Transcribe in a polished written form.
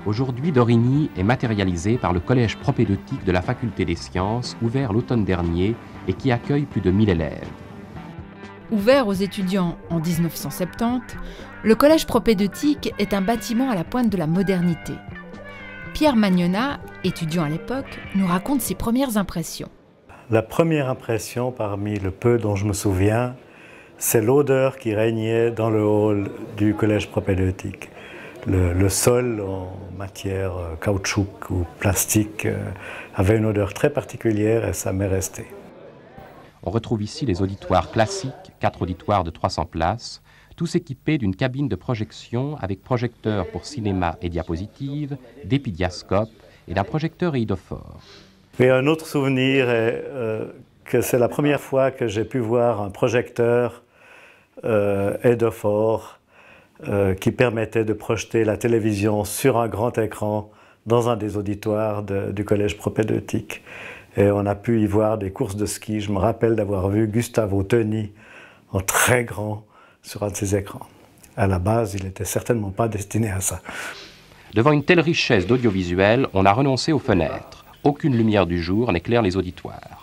Aujourd'hui, Dorigny est matérialisé par le collège propédeutique de la Faculté des sciences, ouvert l'automne dernier et qui accueille plus de 1000 élèves. Ouvert aux étudiants en 1970, le collège propédeutique est un bâtiment à la pointe de la modernité. Pierre Magnona, étudiant à l'époque, nous raconte ses premières impressions. La première impression, parmi le peu dont je me souviens, c'est l'odeur qui régnait dans le hall du collège propédeutique. Le sol en matière caoutchouc ou plastique avait une odeur très particulière et ça m'est resté. On retrouve ici les auditoires classiques, 4 auditoires de 300 places, tous équipés d'une cabine de projection avec projecteur pour cinéma et diapositives, d'épidiascope et d'un projecteur iodophore. Et un autre souvenir est que c'est la première fois que j'ai pu voir un projecteur iodophore qui permettait de projeter la télévision sur un grand écran dans un des auditoires du collège propédeutique. Et on a pu y voir des courses de ski. Je me rappelle d'avoir vu Gustavo Teuny en très grand sur un de ces écrans. À la base, il n'était certainement pas destiné à ça. Devant une telle richesse d'audiovisuel, on a renoncé aux fenêtres. Aucune lumière du jour n'éclaire les auditoires.